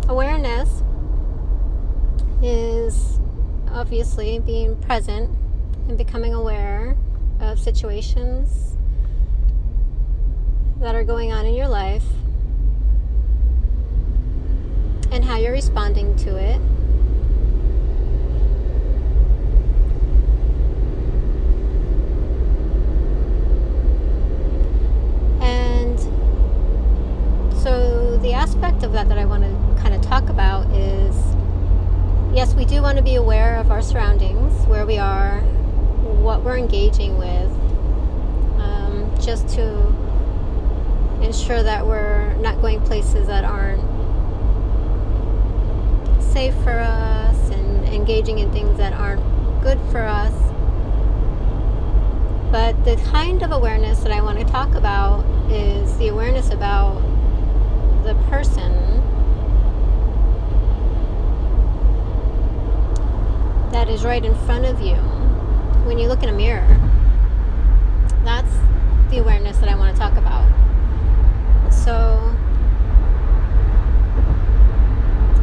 Awareness is obviously being present and becoming aware of situations that are going on in your life and how you're responding to it. And so the aspect of that I want to kind of talk about is, yes, we do want to be aware of our surroundings, where we are, what we're engaging with, just to ensure that we're not going places that aren't safe for us and engaging in things that aren't good for us. But the kind of awareness that I want to talk about is the awareness about the person that is right in front of you when you look in a mirror. That's the awareness that I want to talk about. So,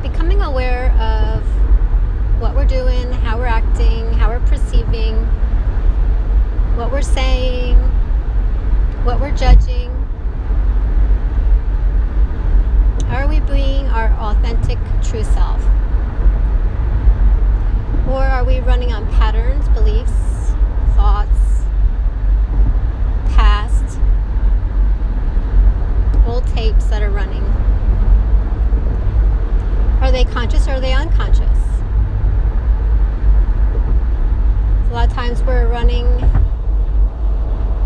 becoming aware of what we're doing, how we're acting, how we're perceiving, what we're saying, what we're judging. Are we being our authentic, true self? Or are we running on patterns, beliefs, thoughts, past, old tapes that are running? Are they conscious or are they unconscious? A lot of times we're running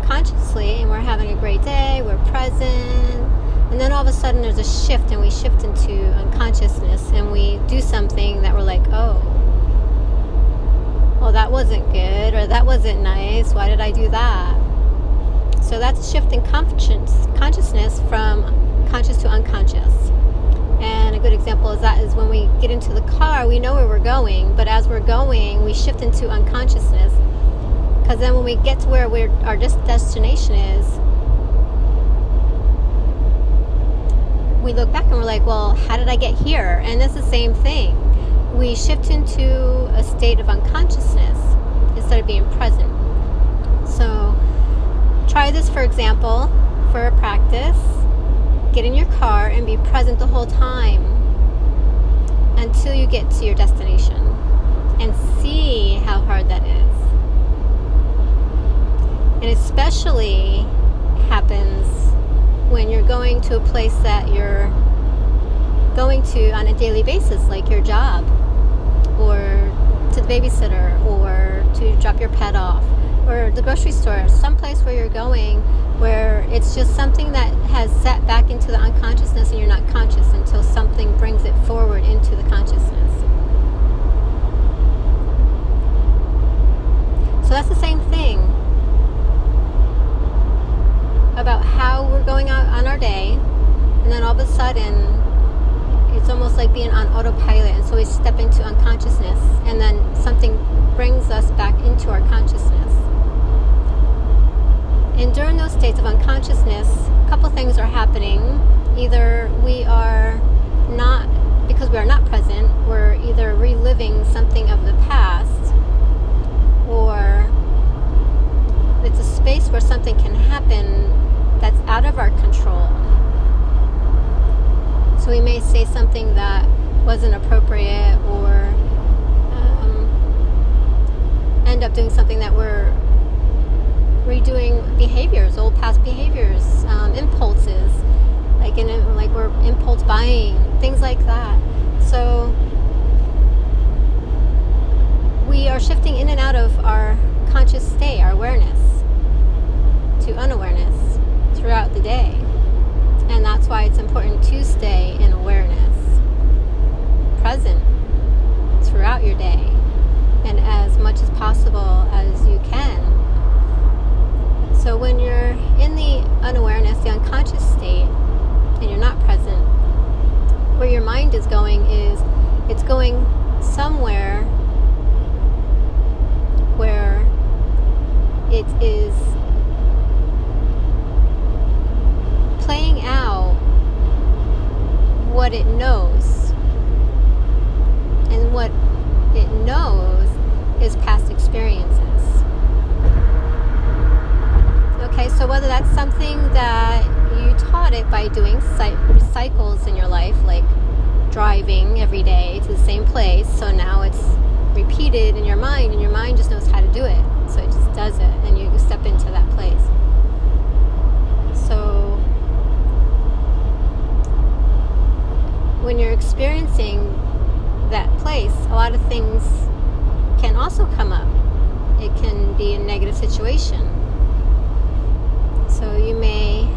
consciously and we're having a great day, we're present, and then all of a sudden there's a shift and we shift into unconsciousness and we do something that we're like, oh, well, that wasn't good, or that wasn't nice, why did I do that? So that's a shift in consciousness from conscious to unconscious. And a good example of that is when we get into the car, we know where we're going, but as we're going, we shift into unconsciousness. Because then when we get to where our destination is, we look back and we're like, well, how did I get here? And it's the same thing. We shift into a state of unconsciousness instead of being present. So try this, for example, for a practice. Get in your car and be present the whole time until you get to your destination, and see how hard that is. And especially happens when you're going to a place that you're going to on a daily basis, like your job, or to the babysitter, or to drop your pet off, or the grocery store, someplace where you're going where it's just something that has set back into the unconsciousness and you're not conscious until something brings it forward into the consciousness. So that's the same thing about how we're going out on our day, and then all of a sudden it's almost like being on autopilot, and so we step into unconsciousness, and then something brings us back into our consciousness. And during those states of unconsciousness, a couple things are happening. Either we are not, because we are not present, we're either reliving something of the past, or it's a space where something can happen that's out of our control. So we may say something that wasn't appropriate, or end up doing something that we're redoing behaviors, old past behaviors, impulses, like we're impulse buying, things like that. So we are shifting in and out of our conscious state, our awareness, to unawareness throughout the day. And that's why it's important to stay in awareness, present throughout your day, and as much as possible as you can. So when you're in the unawareness, the unconscious state, and you're not present, where your mind is going is, it's going somewhere where it is playing out what it knows knows is past experiences. Okay, so whether that's something that you taught it by doing cycles in your life, like driving every day to the same place, so now it's repeated in your mind, and your mind just knows how to do it, so it just does it, and you step into that place. So when you're experiencing that place, a lot of things can also come up. It can be a negative situation. So you may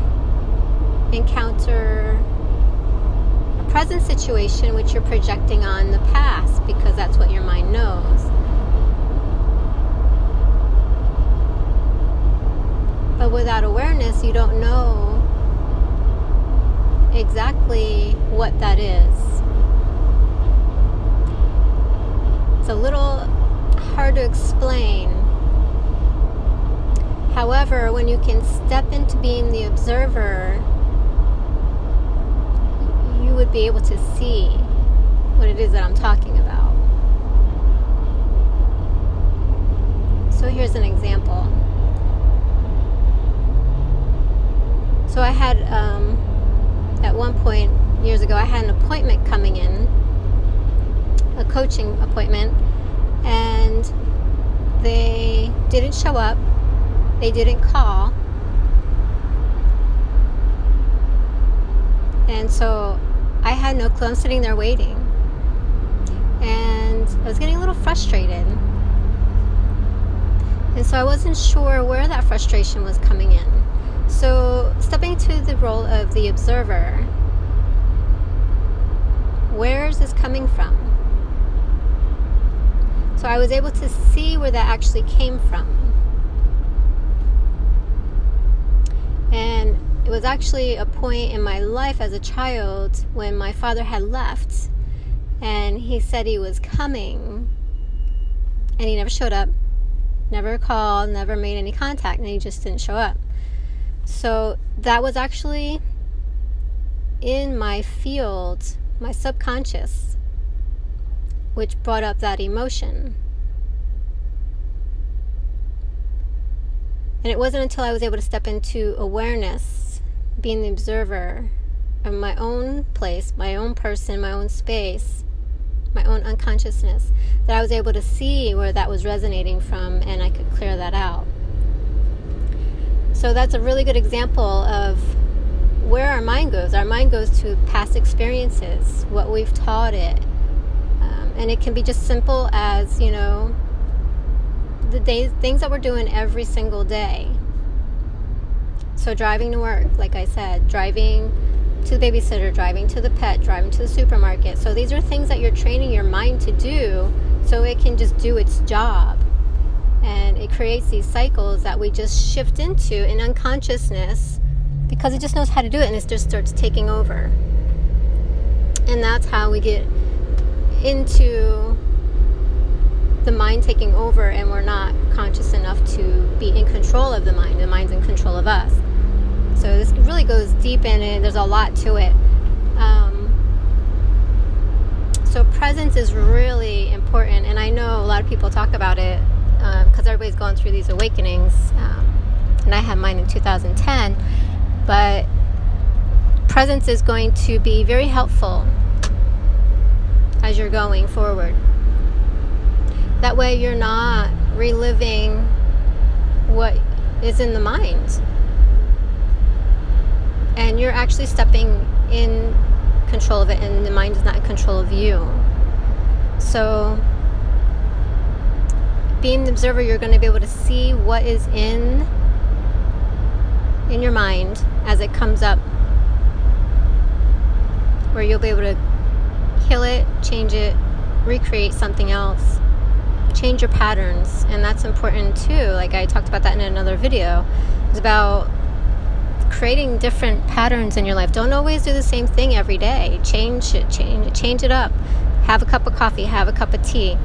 encounter a present situation which you're projecting on the past because that's what your mind knows. But without awareness, you don't know exactly what that is. It's a little hard to explain. However, when you can step into being the observer, you would be able to see what it is that I'm talking about. So here's an example. So I had, at one point years ago, I had an appointment coming in, a coaching appointment, and they didn't show up. They didn't call. And so I had no clue. I'm sitting there waiting. And I was getting a little frustrated. And so I wasn't sure where that frustration was coming in. So stepping to the role of the observer, where is this coming from? So I was able to see where that actually came from. And it was actually a point in my life as a child when my father had left, and he said he was coming, and he never showed up, never called, never made any contact, and he just didn't show up. So that was actually in my field, my subconscious, which brought up that emotion. And it wasn't until I was able to step into awareness, being the observer of my own place, my own person, my own space, my own unconsciousness, that I was able to see where that was resonating from, and I could clear that out. So that's a really good example of where our mind goes. Our mind goes to past experiences, what we've taught it. And it can be just simple as, the things that we're doing every single day. So driving to work, like I said, driving to the babysitter, driving to the pet, driving to the supermarket. So these are things that you're training your mind to do so it can just do its job. And it creates these cycles that we just shift into in unconsciousness because it just knows how to do it, and it just starts taking over. And that's how we get into the mind taking over, and we're not conscious enough to be in control of the mind. The mind's in control of us. So this really goes deep in it. There's a lot to it. So presence is really important, and I know a lot of people talk about it because everybody's going through these awakenings, and I had mine in 2010. But presence is going to be very helpful as you're going forward. That way you're not reliving what is in the mind. And you're actually stepping in control of it, and the mind is not in control of you. So being the observer, you're going to be able to see what is in your mind as it comes up, where you'll be able to heal it, change it, recreate something else, change your patterns. And that's important too. Like I talked about that in another video. It's about creating different patterns in your life. Don't always do the same thing every day. Change it up. Have a cup of coffee, have a cup of tea.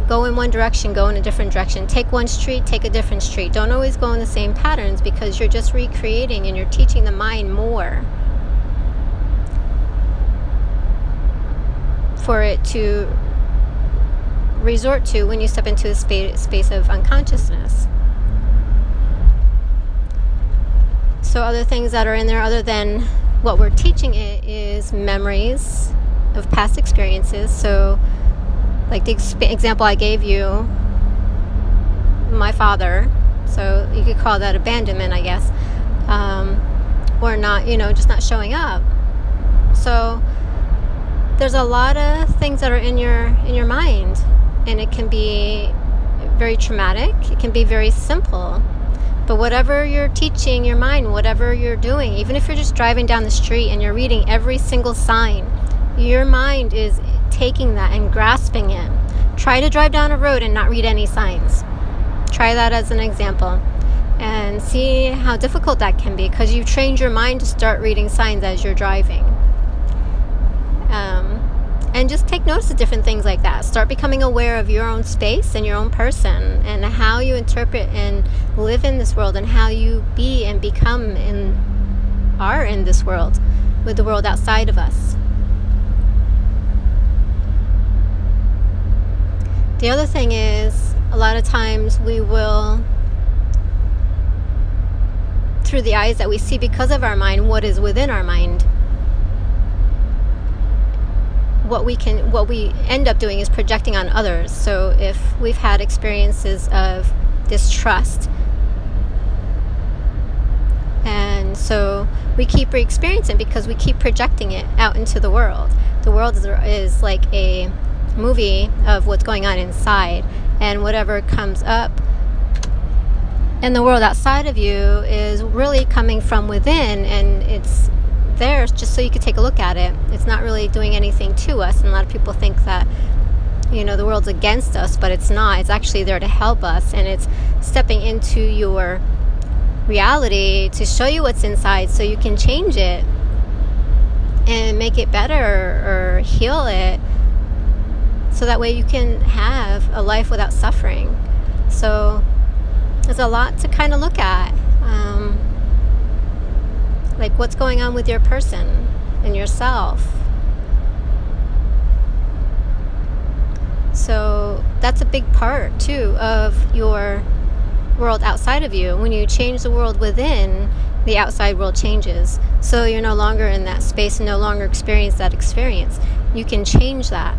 Go in one direction, go in a different direction. Take one street, take a different street. Don't always go in the same patterns, because you're just recreating and you're teaching the mind more for it to resort to when you step into a space of unconsciousness. So other things that are in there other than what we're teaching it is memories of past experiences. So like the example I gave you, my father, so you could call that abandonment, I guess, or not, just not showing up. So there's a lot of things that are in your mind, and it can be very traumatic, it can be very simple. But whatever you're teaching your mind, whatever you're doing, even if you're just driving down the street and you're reading every single sign, your mind is taking that and grasping it. Try to drive down a road and not read any signs. Try that as an example and see how difficult that can be, because you've trained your mind to start reading signs as you're driving. And just take notice of different things like that. Start becoming aware of your own space and your own person and how you interpret and live in this world, and how you be and become are in this world with the world outside of us. The other thing is, a lot of times we will, through the eyes that we see because of our mind, what is within our mind, what we end up doing is projecting on others. So if we've had experiences of distrust, and so we keep re-experiencing because we keep projecting it out into the world. The world is like a movie of what's going on inside, and whatever comes up in the world outside of you is really coming from within, and it's there just so you could take a look at it. It's not really doing anything to us, and a lot of people think that the world's against us, but it's not. It's actually there to help us, and it's stepping into your reality to show you what's inside so you can change it and make it better or heal it, so that way you can have a life without suffering. So there's a lot to kind of look at, like what's going on with your person and yourself. So that's a big part too of your world outside of you. When you change the world within, the outside world changes. So you're no longer in that space and no longer experience that experience. You can change that.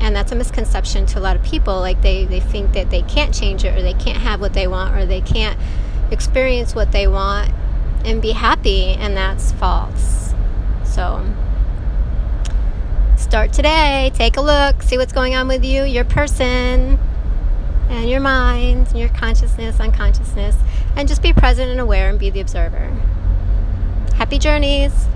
And that's a misconception to a lot of people. Like they think that they can't change it, or they can't have what they want, or they can't experience what they want and be happy, and that's false. So start today. Take a look. See what's going on with you, your person, and your mind, and your consciousness, unconsciousness, and just be present and aware and be the observer. Happy journeys.